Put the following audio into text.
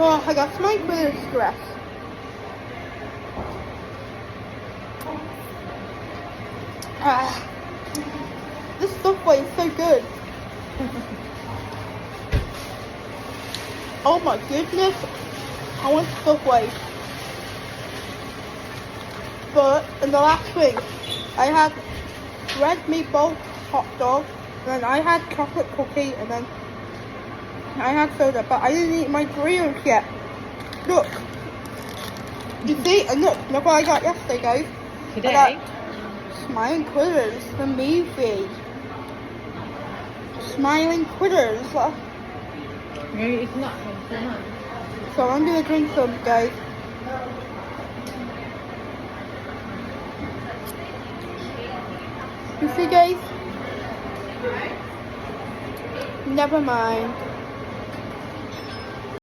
Oh, I got my quiz stress. This Subway is so good. Oh my goodness. I want Subway. But in the last week, I had red meatball hot dog, and then I had chocolate cookie, and then I had soda, but I didn't eat my Doritos yet. Look. You see? And look what I got yesterday, guys. Today? I got Smiling Critters, the movie. Smiling Critters. Maybe it's not. So I'm gonna drink some, guys. You see, guys? Never mind.